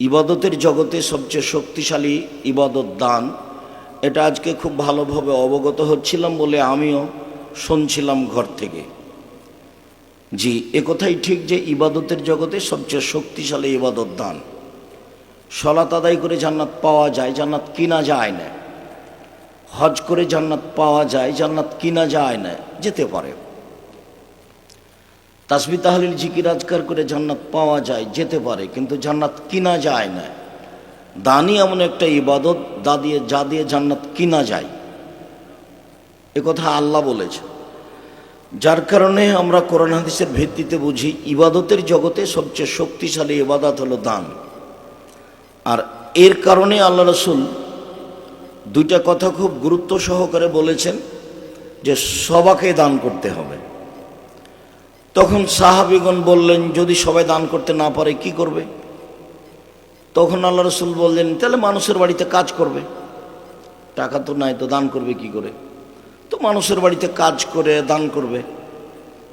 ইবাদতের জগতে সবচেয়ে শক্তিশালী ইবাদত দান, এটা আজকে খুব ভালোভাবে অবগত হচ্ছিলাম বলে আমিও শুনছিলাম ঘর থেকে। জি, একথাই ঠিক যে ইবাদতের জগতে সবচেয়ে শক্তিশালী ইবাদত দান। সালাত আদায় করে জান্নাত পাওয়া যায়, জান্নাত কিনা যায় না। হজ করে জান্নাত পাওয়া যায়, জান্নাত কিনা যায় না, যেতে পারে। তাসবিহ তাহলিল জিকির আজকার করে জান্নাত পাওয়া যায়, যেতে পারে, কিন্তু জান্নাত কিনা যায় না। দানই এমন একটা ইবাদত যা দিয়ে জান্নাত কিনা যায়, একথা আল্লাহ বলেছে। যার কারণে আমরা কোরআন হাদিসের ভিত্তিতে বুঝি ইবাদতের জগতে সবচেয়ে শক্তিশালী ইবাদত হলো দান। আর এর কারণে আল্লাহ রসুল দুইটা কথা খুব গুরুত্ব সহকারে বলেছেন যে সবাকে দান করতে হবে। তখন সাহাবীগণ বললেন, যদি সবাই দান করতে না পারে কি করবে? তখন আল্লাহ রসুল বললেন, তাহলে মানুষের বাড়িতে কাজ করবে। টাকা তো নাই, তো দান করবে কি করে? তো মানুষের বাড়িতে কাজ করে দান করবে।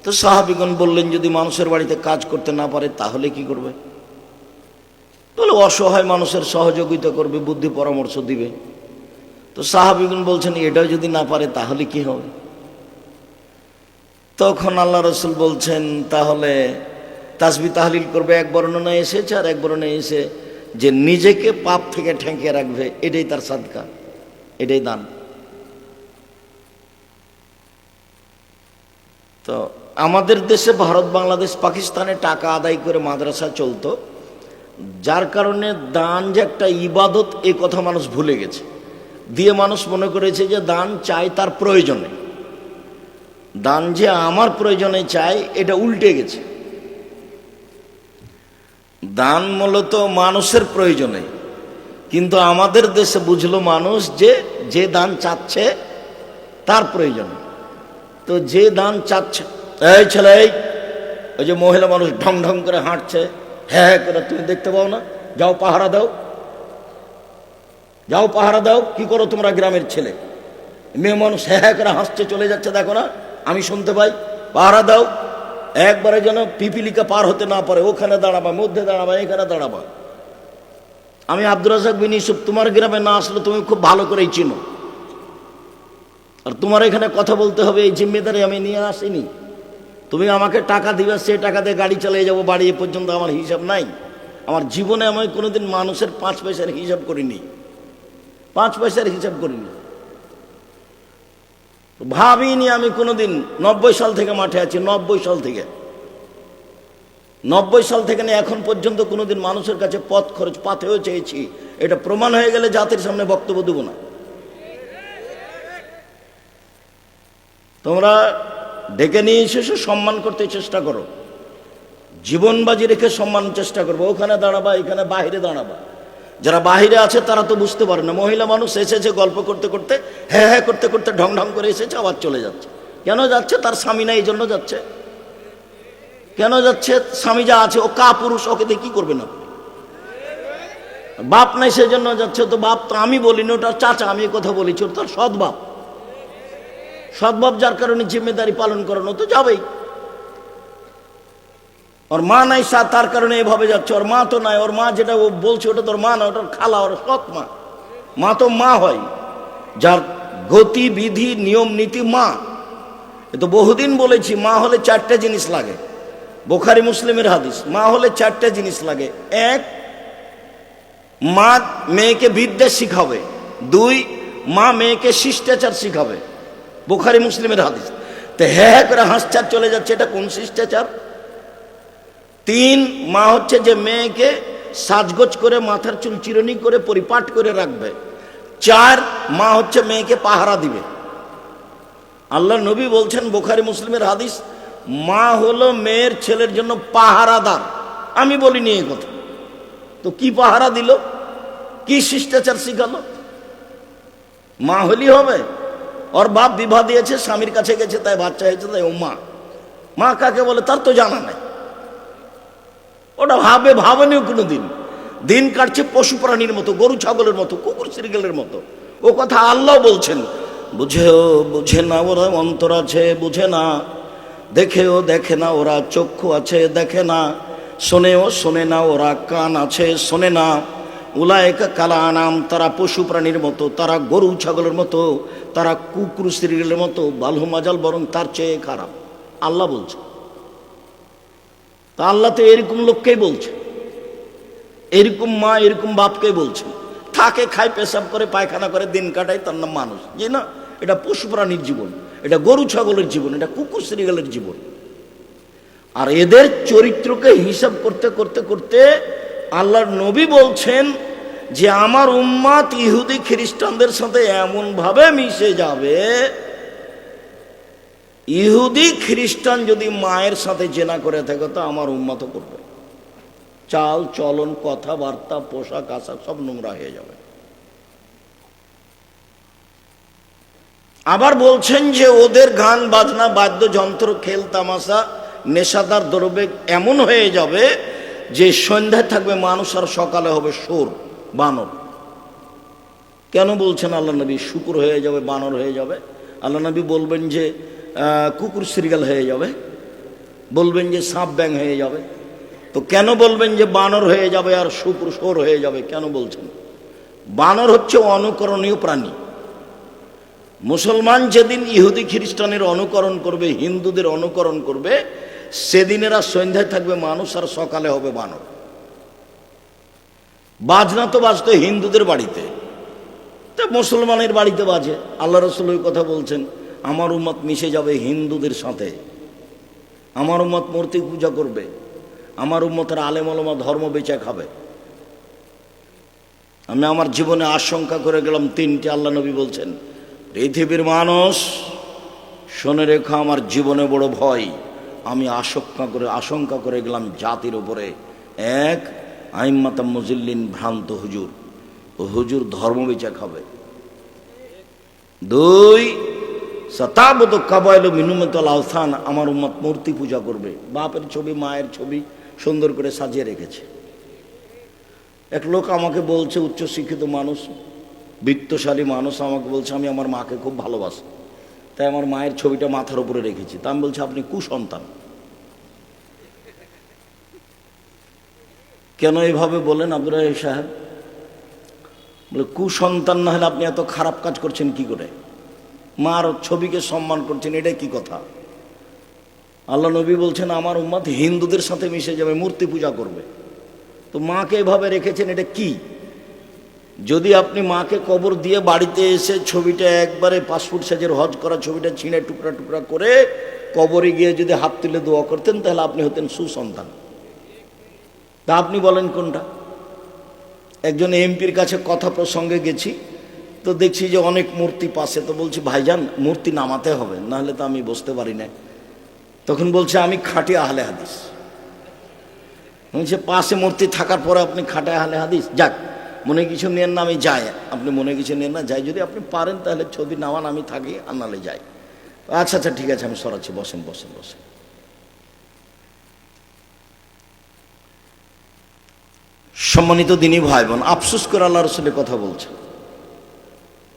তো সাহাবীগণ বললেন, যদি মানুষের বাড়িতে কাজ করতে না পারে তাহলে কি করবে? তাহলে অসহায় মানুষের সহযোগিতা করবে, বুদ্ধি পরামর্শ দিবে। তো সাহাবীগণ বলছেন, এটাও যদি না পারে তাহলে কি হবে? তখন আল্লাহ রসুল বলছেন, তাহলে তাসবিহ তাহলিল করবে। এক বর্ণনায় এসেছে, আর এক বর্ণনায় এসে যে নিজেকে পাপ থেকে ঠেকিয়ে রাখবে, এটাই তার সাদকা, এটাই দান। তো আমাদের দেশে ভারত, বাংলাদেশ, পাকিস্তানে টাকা আদায় করে মাদ্রাসা চলতো, যার কারণে দান যে একটা ইবাদত এ কথা মানুষ ভুলে গেছে। দিয়ে মানুষ মনে করেছে যে দান চাই তার প্রয়োজনে, দান যে আমার প্রয়োজনে চাই, এটা উল্টে গেছে। দান মূলত মানুষের প্রয়োজনে, কিন্তু আমাদের দেশে বুঝলো মানুষ যে দান চাচ্ছে তার প্রয়োজনে। তো যে দান চাচ্ছে, এই ছেলে, ওই যে মহিলা মানুষ ঢং ঢং করে হাঁটছে, হ্যাঁ করে, তুমি দেখতে পাও না? যাও পাহারা দাও, যাও পাহারা দাও। কি করো তোমরা গ্রামের ছেলে? মেয়ে মানুষ হ্যাঁ করে হাসছে, চলে যাচ্ছে, দেখো না, আমি শুনতে পাই। পাহারা দাও, একবারে যেন পিপিলিকা পার হতে না পারে। ওখানে দাঁড়াবা, মধ্যে দাঁড়াবা, এখানে দাঁড়াবা। আমি আব্দুর রাজ্জাক বিন ইউসুফ, তোমার গ্রামে না আসলে তুমি খুব ভালো করেই চিনো, আর তোমার এখানে কথা বলতে হবে, এই জিম্মেদারি আমি নিয়ে আসিনি। তুমি আমাকে টাকা দিবে, সে টাকা দিয়ে গাড়ি চালিয়ে যাবো বাড়ি, এ পর্যন্ত আমার হিসাব নাই। আমার জীবনে আমি কোনোদিন মানুষের 5 পয়সার হিসাব করিনি, 5 পয়সার হিসাব করিনি, ভাবিনি আমি কোনোদিন। 90 সাল থেকে মাঠে আছি, 90 সাল থেকে, 90 সাল থেকে নিয়ে এখন পর্যন্ত কোনোদিন মানুষের কাছে পথ খরচ পাতেও চেয়েছি। এটা প্রমাণ হয়ে গেলে জাতির সামনে বক্তব্য দেব না। তোমরা ডেকে নিয়ে এসেছো, সম্মান করতে চেষ্টা করো, জীবন বাজি রেখে সম্মান চেষ্টা করবো। ওখানে দাঁড়াবা, এখানে বাহিরে দাঁড়াবা। যারা বাহিরে আছে তারা তো বুঝতে পারে না। মহিলা মানুষ এসেছে, গল্প করতে করতে, হ্যাঁ হ্যাঁ করতে করতে ঢং ঢং করে এসেছে, আবার চলে যাচ্ছে। কেন যাচ্ছে? তার স্বামী নাই, এই জন্য যাচ্ছে। কেন যাচ্ছে? স্বামী যা আছে, ও কা পুরুষ, ওকে দিয়ে কি করবে না? বাপ নাই সেই জন্য যাচ্ছে। তো বাপ তো আমি বলিনি, ওটার চাচা, আমি কথা বলেছি, ওর তার সৎ বাপ। সৎ বাপ যার কারণে জিম্মেদারি পালন করানো, তো যাবেই। ওর মা নাই, তার কারণে এভাবে যাচ্ছে। ওর মা তো নাই, ওর মা যেটা ও বলছে ওটা তোর মা না, ওটার খালা, ওর সৎ মা। মা তো মা হয়, যার গতি বিধি নিয়ম নীতি মা। এ তো বহুদিন বলেছি, মা হলে 4টে জিনিস লাগে। বুখারী মুসলিমের হাদিস, মা হলে 4টে জিনিস লাগে। 1, মা মেয়েকে বিদ্যা শিখাবে। 2, মা মেয়েকে শিষ্টাচার শিখাবে। বুখারী মুসলিমের হাদিস। তো হ্যাঁ করে হাসচার চলে যাচ্ছে, এটা কোন শিষ্টাচার? 3, মা হচ্ছে যে মেয়েকে সাজগোজ করে, মাথার চুল চিরুনি করে, পরিপাট করে রাখবে। 4, মা হচ্ছে মেয়েকে পাহারা দিবে। আল্লাহ নবী বলছেন, বুখারী মুসলিমের হাদিস, মা হলো মেয়ের ছেলের জন্য পাহারাদার। আমি বলিনি এই কথা। তো কি পাহারা দিল? কি শিষ্টাচার শিখালো? মা হলেই হবে? ওর বাপ বিবাহ দিয়েছে, স্বামীর কাছে গেছে, তাই বাচ্চা হয়েছে, তাই ও মা। মা কাকে বলে তার তো জানা নাই, ওটা ভাবেনিও কোনোদিন। দিন কাটছে পশু প্রাণীর মতো, গরু ছাগলের মতো, কুকুর শ্রীগেলের মতো। ও কথা আল্লাহ বলছেন, বুঝে না ওরা, অন্তর আছে বুঝে না, দেখেও দেখে না ওরা, চক্ষু আছে দেখে না, শোনেও শোনে না, ওরা কান আছে শোনে না। উলায়েকা কাল আনাম, তারা পশু প্রাণীর মতো, তারা গরু ছাগলের মতো, তারা কুকুর শ্রীগলের মতো, বালহুম আজাল, বরং তার চেয়ে খারাপ। আল্লাহ বলছে। তা আল্লাহ তো এরকম লোককেই বলছে, এরকম মা এরকম বাপকেই বলছে। থাকে, খায়, পেশাব করে, পায়খানা করে, দিন কাটায়, তার নাম মানুষ। যে না, এটা পশু প্রাণীর জীবন, এটা গরু ছাগলের জীবন, এটা কুকুর শ্রীগলের জীবন। আর এদের চরিত্রকে হিসাব করতে করতে করতে আল্লাহর নবী বলছেন যে আমার উম্মাত ইহুদি খ্রিস্টানদের সাথে এমন ভাবে মিশে যাবে, ইহুদি খ্রিস্টান যদি মায়ের সাথে জেনা করে থাকে তো আমার উম্মাতও করবে। চাল চলন, কথাবার্তা, পোশাক আশাক সব নোংরা হয়ে যাবে। আবার বলছেন যে ওদের গান বাজনা, বাদ্যযন্ত্র, খেল তামাশা, নেশাদার দ্রব্য এমন হয়ে যাবে যে সন্ধ্যায় থাকবে মানুষ আর সকালে হবে শোর, বানর। কেন বলছেন আল্লাহ নবী শুকুর হয়ে যাবে, বানর হয়ে যাবে? আল্লাহ নবী বলবেন যে কুকুর শ্রীগাল হয়ে যাবে, বলবেন যে সাপ ব্যাং হয়ে যাবে। তো কেন বলবেন যে বানর হয়ে যাবে আর শুকুর শোর হয়ে যাবে? কেন বলছেন? বানর হচ্ছে অনুকরণীয় প্রাণী। মুসলমান যেদিন ইহুদি খ্রিস্টানের অনুকরণ করবে, হিন্দুদের অনুকরণ করবে, সেদিনেরা সন্ধ্যায় থাকবে মানুষ আর সকালে হবে বানর। বাজনা তো বাজতো হিন্দুদের বাড়িতে, তা মুসলমানের বাড়িতে বাজে। আল্লাহ রাসূল ওই কথা বলছেন, আমার উম্মত মিশে যাবে হিন্দুদের সাথে, আমার উম্মত মূর্তি পূজা করবে, আমার উম্মতের আলেম ওলামা ধর্ম বেচা খাবে। আমি আমার জীবনে আশঙ্কা করে গেলাম তিনটি। আল্লাহ নবী বলছেন, পৃথিবীর মানুষ শুনে রেখো, আমার জীবনে বড় ভয়। আমি আশঙ্কা করে গেলাম জাতির উপরে। এক, আইম্মাতাম মুজিল্লিন, ভ্রান্ত হুজুর, হুজুর ধর্ম বেচা খাবে। দুই, সাতাবত কাবাইল মিনুমতাল আওসান, আমার উম্মত মূর্তি পূজা করবে, বাপের ছবি মায়ের ছবি সুন্দর করে সাজিয়ে রেখেছে। এক লোক আমাকে বলছে, উচ্চশিক্ষিত মানুষ, বিত্তশালী মানুষ, আমাকে বলছে আমি আমার মাকে খুব ভালোবাসি, তাই আমার মায়ের ছবিটা মাথার উপরে রেখেছি। তা আমি বলছি আপনি কুসন্তান। কেন এইভাবে বলেন আব্দুর রাহিম সাহেব? বলে কুসন্তান না হলে আপনি এত খারাপ কাজ করছেন কি করে? মার ছবিকে সম্মান করছেন, এটাই কি কথা? আল্লাহ নবী বলছেন আমার উম্মত হিন্দুদের সাথে মিশে যাবে, মূর্তি পূজা করবে। তো মাকে এভাবে রেখেছেন, এটা কি? যদি আপনি মাকে কবর দিয়ে বাড়িতে এসে ছবিটা একবারে পাসপোর্ট সাইজের হজ করা ছবিটা ছিঁড়ে টুকরা টুকরা করে কবরে গিয়ে যদি হাত তুলে দোয়া করতেন, তাহলে আপনি হতেন সুসন্তান। তা আপনি বলেন কোনটা? একজন এমপির কাছে কথা প্রসঙ্গে গেছি, তো দেখছি যে অনেক মূর্তি পাশে। তো বলছি ভাইজান মূর্তি নামাতে হবে, নাহলে তো আমি বসতে পারি না। তখন বলছে আমি খাঁটি আহলে হাদিস। বলছে পাশে মূর্তি থাকার পরে আপনি খাঁটি আহলে হাদিস? যাক, মনে কিছু নেন না, আমি যাই। আপনি মনে কিছু নেন না, যাই। যদি আপনি পারেন তাহলে ছবি নামান, আমি থাকি, আর নাহলে যাই। আচ্ছা আচ্ছা ঠিক আছে, আমি সরাচ্ছি, বসেন বসেন বসেন। সম্মানিত দিনী ভাই বোন, আফসোস করে আল্লাহ রাসূলের কথা বলছে।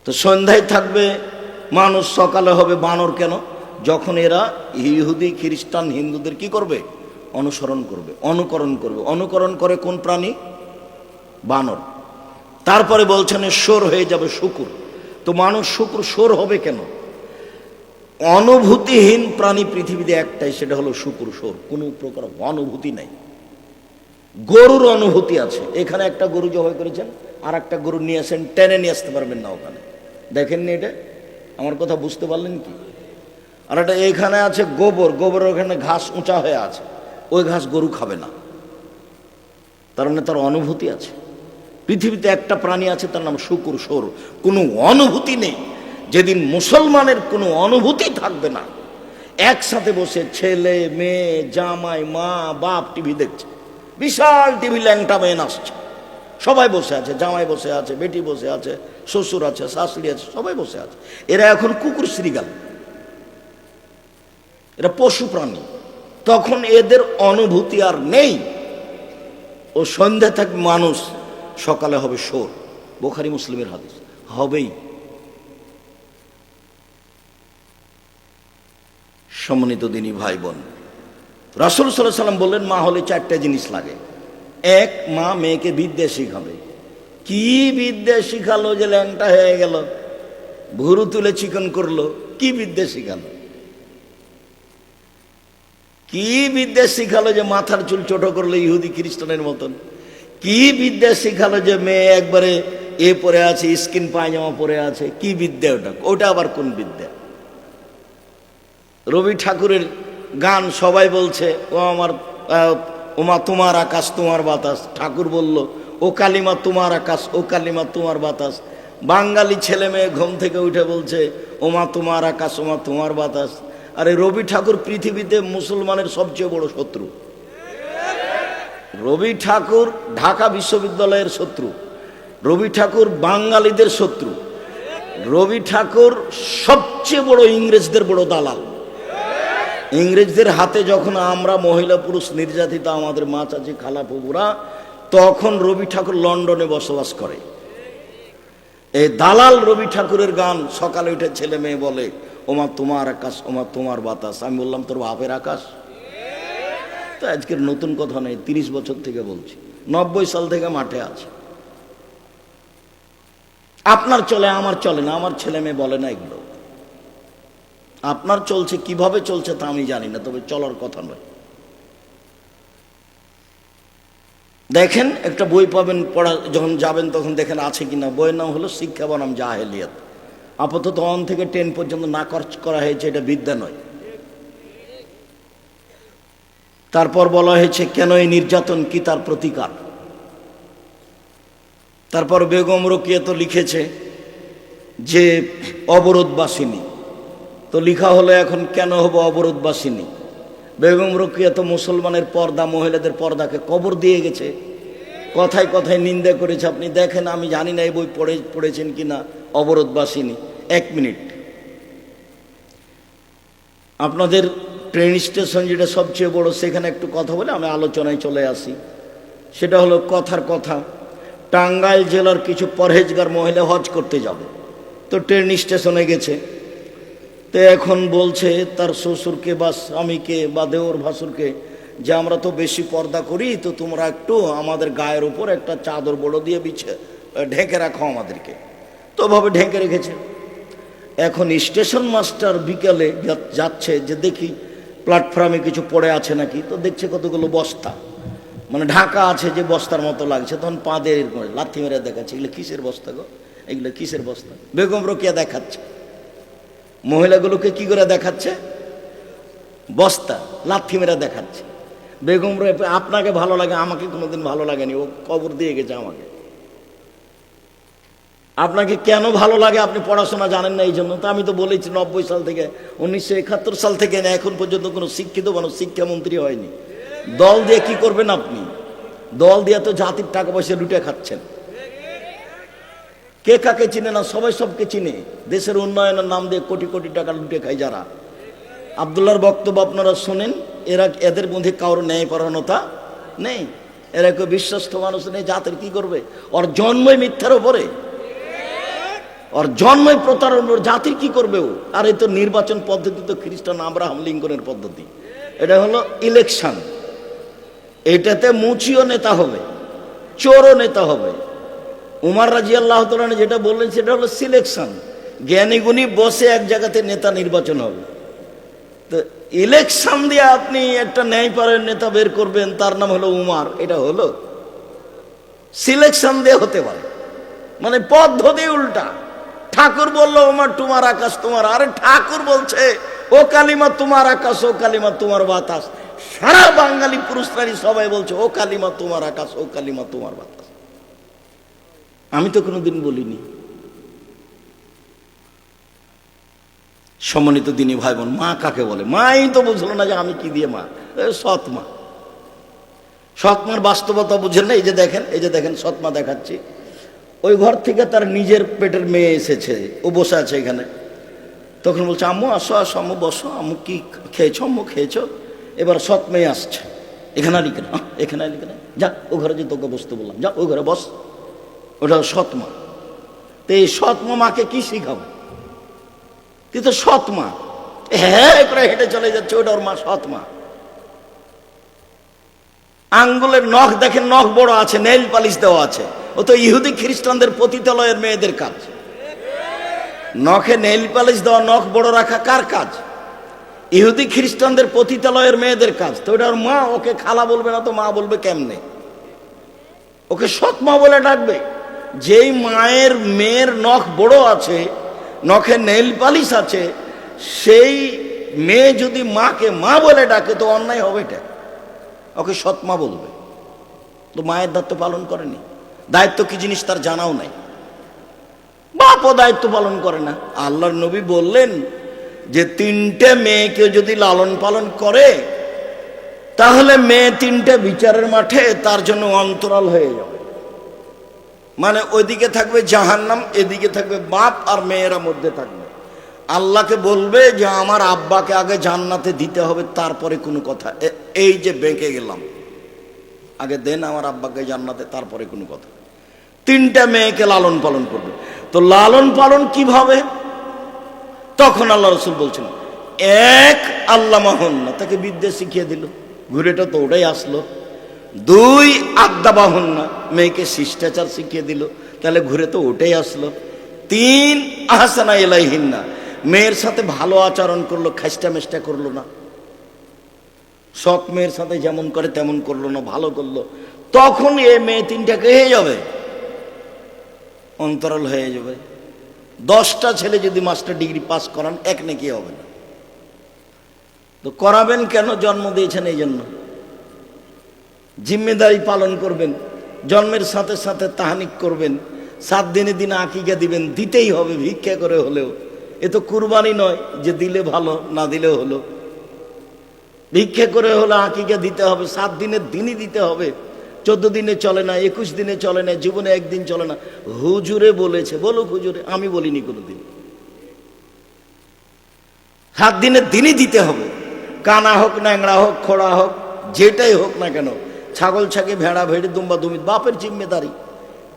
তো সন্ধ্যায় থাকবে মানুষ, সকালে হবে বানর। কেন? যখন এরা ইহুদি খ্রিস্টান হিন্দুদের কি করবে? অনুসরণ করবে, অনুকরণ করবে। অনুকরণ করে কোন প্রাণী? বানর। তারপরে বলছেন শোর হয়ে যাবে শুকুর। তো মানুষ শুকুর শোর হবে কেন? অনুভূতিহীন প্রাণী পৃথিবীতে একটাই, সেটা হলো শুকুর। শোর কোনো প্রকার অনুভূতি নাই। গরুর অনুভূতি আছে। এখানে একটা গরু জবাই করেছেন, আর একটা গরু নিয়ে আসেন, টেনে নিয়ে আসতে পারবেন না ওখানে। দেখেননি এটা? আমার কথা বুঝতে পারলেন কি? আর এটা এখানে আছে গোবর, গোবরের ওখানে ঘাস উঁচা হয়ে আছে, ওই ঘাস গরু খাবে না। তার মানে তার অনুভূতি আছে। পৃথিবীতে একটা প্রাণী আছে, তার নাম শুকুর, শোর। কোনো অনুভূতি নেই। যেদিন মুসলমানের কোনো অনুভূতি থাকবে না, একসাথে বসে ছেলে মেয়ে জামাই মা বাপ টিভি দেখছে, বিশাল টিভি, ল্যাংটা মেয়ে নাচছে, সবাই বসে আছে, জামাই বসে আছে, বেটি বসে আছে, শ্বশুর আছে, শাশুড়ি আছে, সবাই বসে আছে। এরা এখন কুকুর শ্রীগাল, এরা পশু প্রাণী। তখন এদের অনুভূতি আর নেই। ও সন্ধ্যা থাকবে মানুষ, সকালে হবে শোর। বুখারী মুসলিমের হাদিস, হবেই। সম্মানিত দিনী ভাই বোন, রাসূল সাল্লাল্লাহু আলাইহি সাল্লাম বললেন মা হলে চারটে জিনিস লাগে। এক, মা মেয়েকে বিদ্যা শিখাবে। কি বিদ্যা শিখালো যে ল্যাংটা হয়ে গেল, ভুরু তুলে চিকন করলো? কি বিদ্যা শিখালো? কি বিদ্যা শিখালো যে মাথার চুল ছোট করলো ইহুদি খ্রিস্টানের মতন? কি বিদ্যা শিখালো যে মেয়ে একবারে এ পরে আছে, স্কিন পায়জামা পরে আছে? কি বিদ্যা ওটা? ওটা আবার কোন বিদ্যা? রবি ঠাকুরের গান সবাই বলছে, ও আমার ওমা তোমার আকাশ তোমার বাতাস। ঠাকুর বলল, ও কালিমা তোমার আকাশ, ও কালিমা তোমার বাতাস। বাঙালি ছেলে মেয়ে ঘুম থেকে উঠে বলছে ওমা তোমার আকাশ, ওমা তোমার বাতাস। আরে রবি ঠাকুর পৃথিবীতে মুসলমানের সবচেয়ে বড় শত্রু। রবি ঠাকুর ঢাকা বিশ্ববিদ্যালয়ের শত্রু। রবি ঠাকুর বাঙালিদের শত্রু। রবি ঠাকুর সবচেয়ে বড় ইংরেজদের বড় দালাল। ইংরেজদের হাতে যখন আমরা মহিলা পুরুষ নির্যাতিত, আমাদের মা চাচি খালা ফুপুরা, তখন রবি ঠাকুর লন্ডনে বসবাস করে। এই দালাল রবি ঠাকুরের গান সকালে উঠে ছেলে মেয়ে বলে ওমা তোমার আকাশ, ওমা তোমার বাতাস। আমি বললাম তোর বাপের আকাশ? তো আজকের নতুন কথা নেই, 30 বছর থেকে বলছি, 90 সাল থেকে মাঠে আছে। আপনার চলে, আমার চলে না, আমার ছেলে মেয়ে বলে না এগুলো। আপনার চলছে, কিভাবে চলছে তা আমি জানি না, তবে চলার কথা নয়। দেখেন একটা বই পাবেন, পড়া যখন যাবেন তখন দেখেন আছে কিনা। বইয়ের নাম হলো শিক্ষা বনাম জাহেলিয়াত। আপাতত 1 থেকে 10 পর্যন্ত না করা হয়েছে, এটা বিদ্যা নয়। তারপর বলা হয়েছে কেন এই নির্যাতন, কি তার প্রতিকার। তারপর বেগম রোকেয়া তো লিখেছে যে অবরোধবাসিনী, তো লিখা হলো এখন কেন হবো অবরোধবাসিনী। বেগম রোকেয়া তো মুসলমানের পর্দা, মহিলাদের পর্দাকে কবর দিয়ে গেছে, কথায় কথায় নিন্দা করেছে। আপনি দেখেন, আমি জানি না এই বই পড়েছেন কিনা, অবরোধবাসিনী। 1 মিনিট, আপনাদের ট্রেন স্টেশন যেটা সবচেয়ে বড়, সেখানে একটু কথা বলে আমি আলোচনায় চলে আসি। সেটা হলো কথার কথা, টাঙ্গাইল জেলার কিছু পরহেজগার মহিলা হজ করতে যাবে, তো ট্রেন স্টেশনে গেছে। তো এখন বলছে তার শ্বশুরকে বা স্বামীকে বা দেওর ভাসুরকে যে আমরা তো বেশি পর্দা করি, তো তোমরা একটু আমাদের গায়ের উপর একটা চাদর বড় দিয়ে ঢেকে রাখো আমাদেরকে। তো ভাবে ঢেকে রেখেছে। এখন স্টেশন মাস্টার বিকালে যাচ্ছে যে দেখি প্ল্যাটফর্মে কিছু পড়ে আছে নাকি, তো দেখছে কতগুলো বস্তা, মানে ঢাকা আছে যে বস্তার মতো লাগছে। তখন পা দিয়ে লাথি মেরে দেখাচ্ছে, এগুলো কিসের বস্তা গো, এগুলো কিসের বস্তা। বেগম রোকেয়া দেখাচ্ছে মহিলাগুলোকে, কি করে দেখাচ্ছে, বস্তা লাথি মেরে দেখাচ্ছে। বেগম রোকেয়া, আপনাকে ভালো লাগে, আমাকে কোনোদিন ভালো লাগেনি, ও কবর দিয়ে গেছে আমাকে। আপনাকে কেন ভালো লাগে, আপনি পড়াশোনা জানেন না এই জন্য। তো আমি তো বলেছি 90 সাল থেকে, 1971 সাল থেকে না এখন পর্যন্ত কোনো শিক্ষিত মানুষ শিক্ষামন্ত্রী হয়নি। দল দিয়ে কি করবেন আপনি? দল দিয়ে তো জাতির টাকা পয়সা লুটে খাচ্ছেন। কে কাকে চিনে না, সবাই সবকে চিনে। দেশের উন্নয়নের নাম দিয়ে কোটি কোটি টাকা লুটে খায় যারা। আব্দুল্লাহর বক্তব্য আপনারা শোনেন, এদের মধ্যে কারোর ন্যায়পরায়ণতা নেই, এরা কেউ বিশ্বস্ত মানুষ নেই। জাতির কি করবে? ওর জন্মই মিথ্যার ওপরে, ওর জন্মই প্রতারণার, জাতির কি করবে ও? আর এই তো নির্বাচন পদ্ধতি তো খ্রিস্টান আব্রাহাম লিঙ্কনের পদ্ধতি। এটা হলো ইলেকশন, এটাতে মুচিও নেতা হবে, চোরও নেতা হবে। উমর রাদিয়াল্লাহু তাআলা যেটা বললেন সেটা হলো সিলেকশন, জ্ঞানী গুণী বসে এক জায়গাতে নেতা নির্বাচন হবে। তো ইলেকশন দিয়ে আপনি একটা ন্যায়পরায়ণ নেতা বের করবেন, তার নাম হলো উমর, এটা হলো সিলেকশন দিয়ে হতে পারে, মানে পদ্ধতি উল্টা। ঠাকুর বললো উমর তোমার আকাশ তোমার, আরে ঠাকুর বলছে ও কালিমা তোমার আকাশ, ও কালিমা তোমার বাতাস। সারা বাঙালি পুরুষ নারী সবাই বলছে ও কালিমা তোমার আকাশ, ও কালিমা তোমার বাতাস। আমি তো কোনোদিন বলিনি। সম্মানিত দিনী ভাই বোন, মা কাকে বলে? মাই তো বুঝলো না যে আমি কি দিয়ে মা, সৎ মা। সৎ মার বাস্তবতা বুঝেন না। এই যে দেখেন সৎ মা দেখাচ্ছি। ওই ঘর থেকে তার নিজের পেটের মেয়ে এসেছে, ও বসে আছে এখানে। তখন বলছে আম্মু আসো আসো, আম্মু বসো, আম্মু কি খেয়েছো, আম্মু খেয়েছো। এবার সৎ মেয়ে আসছে, এখানে আলি কেন, এখানে আলি কেন, যা ও ঘরে যে তোকে বসতে বললাম, যা ওই ঘরে বস। ওটা সৎ মা। তো এই সৎ মাকে কি শিখাবো? তুই তো সৎ মা, হ্যাঁ করে হেঁটে চলে যাচ্ছে, ওটা ওর মা, সৎ মা। আঙ্গুলের নখ দেখেন, নখ বড় আছে, নেইল পালিশ দেওয়া আছে। ও তো ইহুদি খ্রিস্টানদের পতিতালয়ের মেয়েদের কাজ। নখে নেইল পালিশ দেওয়া, নখ বড় রাখা কার কাজ? ইহুদি খ্রিস্টানদের পতিতালয়ের মেয়েদের কাজ। তো ওটা ওর মা, ওকে খালা বলবে না তো মা বলবে কেমনে? ওকে সৎ মা বলে ডাকবে। যেই মায়ের মেয়ের নখ বড় আছে, নখে নেইল পালিশ আছে, সেই মেয়ে যদি মাকে মা বলে ডাকে তো অন্যায় হবে এটা। ওকে সৎ মা বলবে। তো মায়ের দায়িত্ব পালন করেনি। দায়িত্ব কি জিনিস তার জানাও নাই। বাপও দায়িত্ব পালন করে না। আল্লাহর নবী বললেন যে 3টে মেয়েকে যদি লালন পালন করে তাহলে মেয়ে 3টে বিচারের মাঠে তার জন্য অন্তরাল হয়ে যাবে। মানে ওইদিকে থাকবে জাহান্নাম, এদিকে থাকবে বাপ আর মেয়েরা মধ্যে থাকবে। আল্লাহকে বলবে যে আমার আব্বাকে আগে জান্নাতে দিতে হবে, তারপরে কোনো কথা। এই যে বেঁকে গেলাম, আগে দেন আমার আব্বাকে জান্নাতে, তারপরে কোনো কথা। 3টা মেয়েকে লালন পালন করবে। তো লালন পালন কিভাবে? তখন আল্লাহ রসুল বলছেন, 1 আল্লামাহুন্না, তাকে বিদ্যা শিখিয়ে দিল, ঘুরেটা তো ওটাই আসলো। 2 আদাবাহুন্না, মেয়েকে শিষ্টাচার শিখিয়ে দিল, তাহলে ঘুরে তো ওটাই আসলো। 3 আহসানা ইলাইহিন্না, মেয়ের সাথে ভালো আচরণ করলো, খাস্টা মেষ্টা করলো না, সৎ মেয়ের সাথে যেমন করে তেমন করলো না, ভালো করলো। তখন এ মেয়ে 3টাকে হয়ে যাবে, অন্তরাল হয়ে যাবে। 10টা ছেলে যদি মাস্টার ডিগ্রি পাস করান, 1 নেকি হবে না। তো করাবেন কেন? জন্ম দিয়েছেন এই জন্য। জিম্মেদারি পালন করবেন, জন্মের সাথে সাথে তাহানিক করবেন, 7 দিনে দিনে আকিকা দিবেন, দিতেই হবে ভিক্ষা করে হলেও। এ তো কুরবানি নয় যে দিলে ভালো, না দিলেও হলো। ভিক্ষা করে হলে আকিকা দিতে হবে, 7 দিনের দিনই দিতে হবে। 14 দিনে চলে না, 21 দিনে চলে না, জীবনে একদিন চলে না। হুজুরে বলেছে, বলুক হুজুরে, আমি বলিনি কোনোদিন। 7 দিনের দিনই দিতে হবে। কানা হোক, ন্যাংরা হোক, খোড়া হোক, যেটাই হোক না কেন, ছাগল ছাগি, ভেড়া ভেড়ি, দুম্বা দুমি, বাপের জিম্মেদারি।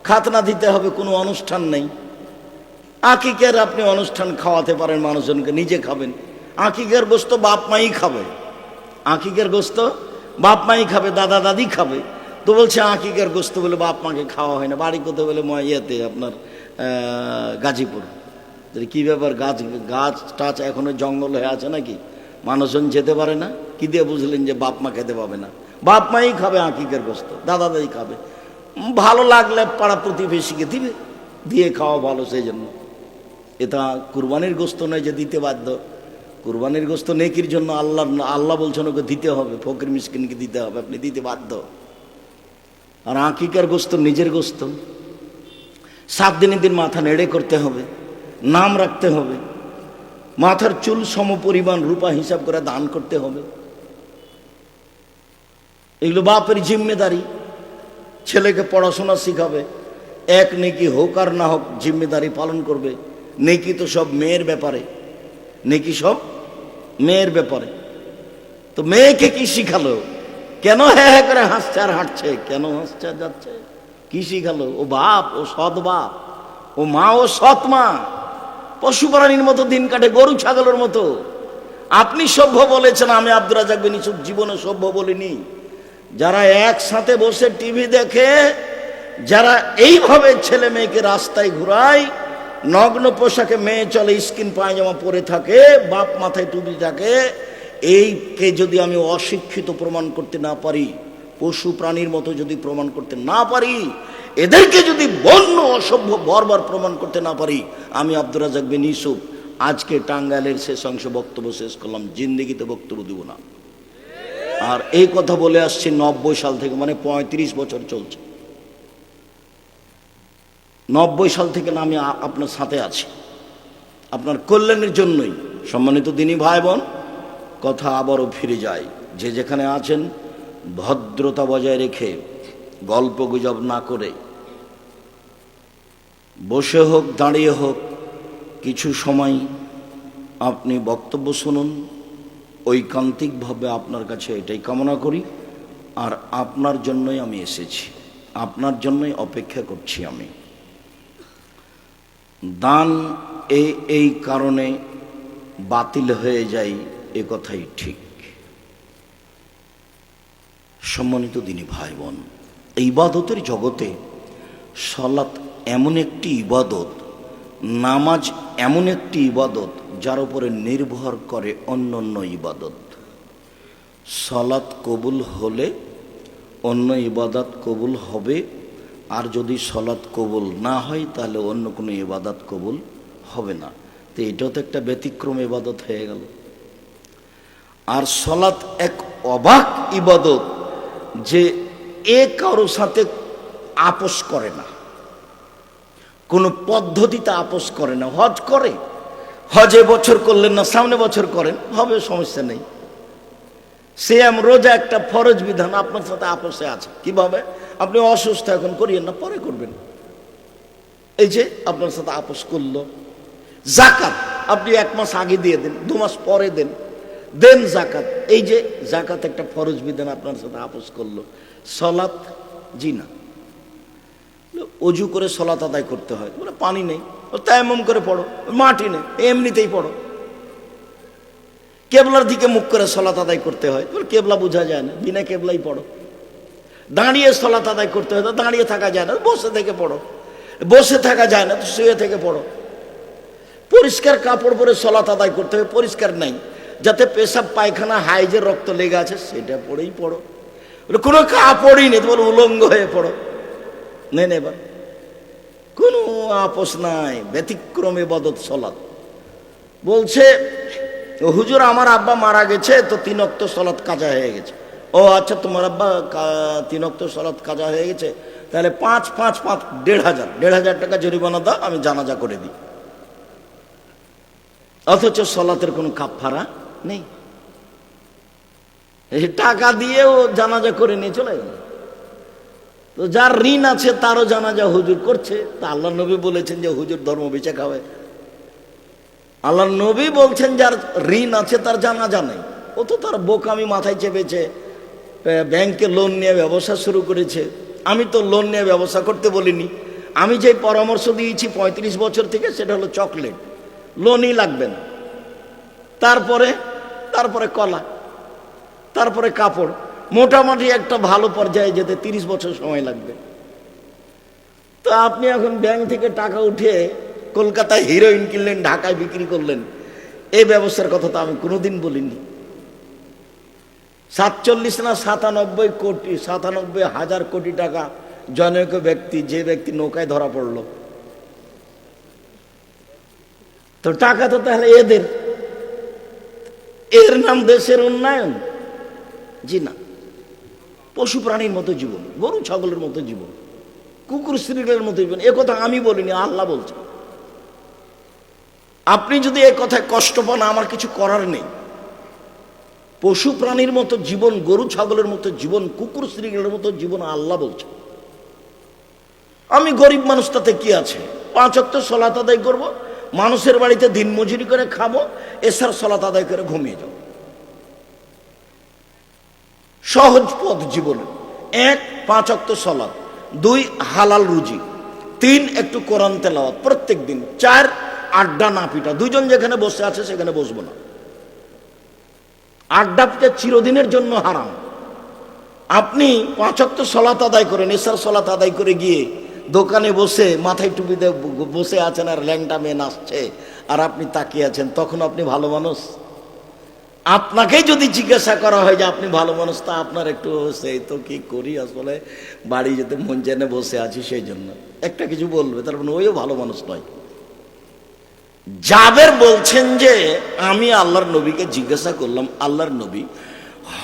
খাতনা দিতে হবে, কোনো অনুষ্ঠান নেই। আকিকের আপনি অনুষ্ঠান খাওয়াতে পারেন মানুষজনকে, নিজে খাবেন। আকিকের গোস্ত বাপ মাই খাবে, আকিকের গোস্ত বাপ মাই খাবে, দাদা দাদি খাবে। তো বলছে আকিকের গোস্ত বলে বাপ মাকে খাওয়া হয় না। বাড়ি কোথায় বলে ইয়েতে আপনার গাজীপুর। কি ব্যাপার? গাছ টাছ এখনো জঙ্গল হয়ে আছে নাকি? মানুষজন যেতে পারে না? কি দিয়ে বুঝলেন যে বাপ মা খেতে পাবে না? বাপ মাই খাবে আকিকের গোস্ত, দাদা দাদি খাবে। ভালো লাগলে পাড়া প্রতিবেশীকে দিবে, দিয়ে খাওয়া ভালো, সেই জন্য। এটা কুরবানির গোস্ত নয় যে দিতে বাধ্য। কুরবানির গোস্ত নেকির জন্য, আল্লাহ বলছেন ওকে দিতে হবে, ফকির মিসকিনকে দিতে হবে, আপনি দিতে বাধ্য। আর আকিকার গোস্ত নিজের গোস্ত। 7 দিনের দিন মাথা নেড়ে করতে হবে, নাম রাখতে হবে, মাথার চুল সম পরিমাণ রূপা হিসাব করে দান করতে হবে। এগুলো বাপের জিম্মেদারি। ছেলেকে পড়াশোনা শিখাবে, 1 নেকি হোক আর না হোক জিম্মেদারি পালন করবে। নেকি তো সব মেয়ের ব্যাপারে, নেকি সব মেয়ের ব্যাপারে। তো মেয়েকে কি শিখালো? কেন হ্যাঁ হ্যাঁ করে হাসছে আর হাঁটছে? কেন হাসছে আর যাচ্ছে? কি শিখালো? ও বাপ, ও সৎ বাপ, ও মা, ও সৎ মা। পশু প্রাণীর মতো দিন কাটে, গরু ছাগলের মতো। আপনি সভ্য বলেছেন, আমি আব্দুর রাজ্জাক বিন ইউসুফ জীবনে সভ্য বলিনি। যারা একসাথে বসে টিভি দেখে, যারা এইভাবে ছেলে মেয়েকে রাস্তায় ঘুরায়, নগ্ন পোশাকে মেয়ে চলে, স্কিন পায়জামা পরে থাকে, বাপ মাথায় টুপি থাকে, এইকে যদি আমি অশিক্ষিত প্রমাণ করতে না পারি, পশু প্রাণীর মতো যদি প্রমাণ করতে না পারি, এদেরকে যদি বন্য অসভ্য বর্বর প্রমাণ করতে না পারি, আমি আব্দুর রাজ্জাক বিন ইউসুফ আজকে টাঙ্গাইলের শেষ অংশ বক্তব্য শেষ করলাম, জিন্দেগিতে বক্তব্য দিব না। আর এই কথা বলে আসছি 90 সাল থেকে, মানে 35 বছর চলছে। 90 সাল থেকে না আমি আপনার সাথে আছি, আপনার কল্যাণের জন্যই। সম্মানিত দিনী ভাই বোন, কথা আবারও ফিরে যায়, যে যেখানে আছেন ভদ্রতা বজায় রেখে, গল্প গুজব না করে, বসে হোক দাঁড়িয়ে হোক, কিছু সময় আপনি বক্তব্য শুনুন। ঐকান্তিকভাবে আপনার কাছে এটাই কামনা করি। আর আপনার জন্যই আমি এসেছি, আপনার জন্যই অপেক্ষা করছি আমি। দান এই কারণে বাতিল হয়ে যায়, এ কথাই ঠিক। সম্মানিত দিনী ভাই বোন, এই ইবাদতের জগতে সালাত এমন একটি ইবাদত, নামাজ এমন একটি ইবাদত যার উপরে নির্ভর করে অন্যান্য ইবাদত। সালাত কবুল হলে অন্য ইবাদত কবুল হবে, আর যদি সালাত কবুল না হয় তাহলে অন্য কোনো ইবাদত কবুল হবে না। তো এটাও তো একটা ব্যতিক্রম ইবাদত হয়ে গেল। আর সালাত এক অবাক ইবাদত যে কারোর সাথে আপোষ করে না, কোনো পদ্ধতিতে আপোষ করে না। হজ করে, হজে বছর করলেন না, সামনে বছর করেন, হবে, সমস্যা নেই। সিয়াম রোজা একটা ফরজ বিধান, আপনার সাথে আপোষে আছে। কিভাবে? আপনি অসুস্থ, এখন করিয়েন না, পরে করবেন। এই যে আপনার সাথে আপোষ করলো। জাকাত আপনি 1 মাস আগে দিয়ে দেন, 2 মাস পরে দেন, দেন জাকাত। এই যে জাকাত একটা ফরজ বিধান, আপনার সাথে আপোষ করলো। সালাত জি না, অজু করে সালাত আদায় করতে হয়, বলে পানি নেই, তায়াম্মুম করে পড়ো, মাটি নেই, এমনিতেই পড়ো। কেবলার দিকে মুখ করে সালাত আদায় করতে হয়, বলে কেবলা বোঝা যায় না, বিনা কেবলাই পড়ো। দাঁড়িয়ে সালাত আদায় করতে হয়, তো দাঁড়িয়ে থাকা যায় না, বসে থেকে পড়ো। বসে থাকা যায় না, তো শুয়ে থেকে পড়ো। পরিষ্কার কাপড় পরে সালাত আদায় করতে হবে, পরিষ্কার নাই, যাতে পেশাব পায়খানা হাইজের রক্ত লেগে আছে সেটা পড়েই পড়ো। কোনো কাপড়ই নেই, বলে উলঙ্গ হয়ে পড়ো, নেন। এবার কোনো আপোষ নাই, ব্যতিক্রম ইবাদত সালাত। বলছে হুজুর আমার আব্বা মারা গেছে, তো 3 ওয়াক্ত সালাত কাজা হয়ে গেছে। ও আচ্ছা, তোমার আব্বা 3 ওয়াক্ত সালাত কাজা হয়ে গেছে, তাহলে 5 5 5 1,500 টাকা জরিমানা দাও, আমি জানাজা করে দিই। অথচ সালাতের কোনো কাফারা নেই, এই টাকা দিয়েও জানাজা করে নিয়ে চলে গেল। তো যার ঋণ আছে তারও জানাজা হুজুর করছে। তা আল্লাহ নবী বলেছেন যে হুজুর ধর্ম বেচে খাওয়ায়। আল্লাহ নবী বলছেন যার ঋণ আছে তার জানাজা নেই। ও তো তার বোকামি মাথায় চেপেছে, ব্যাংকে লোন নিয়ে ব্যবসা শুরু করেছে। আমি তো লোন নিয়ে ব্যবসা করতে বলিনি, আমি যে পরামর্শ দিয়েছি 35 বছর থেকে, সেটা হলো চকলেট, লোনই লাগবে না। তারপরে কলা, তারপরে কাপড়, মোটামুটি একটা ভালো পর্যায়ে যেতে 30 বছর সময় লাগবে। তো আপনি এখন ব্যাংক থেকে টাকা উঠে কলকাতায় হিরোইন কিনলেন, ঢাকায় বিক্রি করলেন, এই ব্যবস্থার কথা তো আমি কোনোদিন বলিনি। 47 না 97 কোটি, 97,000 কোটি টাকা জনৈক ব্যক্তি, যে ব্যক্তি নৌকায় ধরা পড়লো, তো টাকা তো তাহলে এদের, এর নাম দেশের উন্নয়ন? জি না। পশু প্রাণীর মতো জীবন, গরু ছাগলের মতো জীবন, কুকুর শ্রীলের মতো জীবন। এ কথা আমি বলিনি, আল্লাহ বলছে। আপনি যদি এ কথায় কষ্ট পান, আমার কিছু করার নেই। পশু প্রাণীর মতো জীবন, গরু ছাগলের মতো জীবন, কুকুর শ্রীলের মতো জীবন আল্লাহ বলছে। আমি গরিব মানুষ, তাতে কি আছে? 5 ওয়াক্ত সালাত আদায় করব, মানুষের বাড়িতে দিন মজুরি করে খাবো, এসার সালাত আদায় করে ঘুমিয়ে যাবো। সহজ পথ জীবনে। 1 5 ওয়াক্ত সালাত, 2 হালাল রুজি, 3 একটু কোরআন তেলাওয়াত প্রত্যেক দিন, 4 আড্ডা না পিটা। 2 জন যেখানে বসে আছে সেখানে বসবো না। আড্ডা পিটা চিরদিনের জন্য হারাম। আপনি 5 ওয়াক্ত সালাত আদায় করেন, এসার সালাত আদায় করে গিয়ে দোকানে বসে মাথায় টুপিতে বসে আছেন, আর ল্যাংটা মেয়ে নাচছে, আর আপনি তাকিয়ে আছেন, তখন আপনি ভালো মানুষ? আপনাকেই যদি জিজ্ঞাসা করা হয় যে আপনি ভালো মানুষ, তা আপনার একটু সেই তো কি করি, আসলে বাড়ি যেতে মন জেনে বসে আছি, সেই জন্য একটা কিছু বলবে, তার মানে ওইও ভালো মানুষ নয়। জাবের বলছেন যে আমি আল্লাহর নবীকে জিজ্ঞাসা করলাম, আল্লাহর নবী,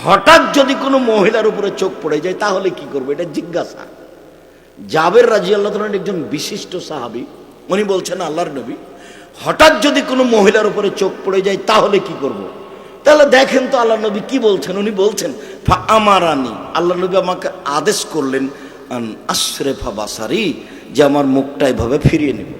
হঠাৎ যদি কোনো মহিলার উপরে চোখ পড়ে যায় তাহলে কি করবো? এটা জিজ্ঞাসা। জাবের রাদিয়াল্লাহু তাআলা একজন বিশিষ্ট সাহাবী, উনি বলছেন আল্লাহর নবী, হঠাৎ যদি কোনো মহিলার উপরে চোখ পড়ে যায় তাহলে কি করব? তাহলে দেখেন তো আল্লাহ নবী কি বলছেন। উনি বলছেন ফা আমারানি, আল্লাহ নবী আমাকে আদেশ করলেন, আন আশরেফা বাসারি, যে আমার মুখটা এভাবে ফিরিয়ে নেব।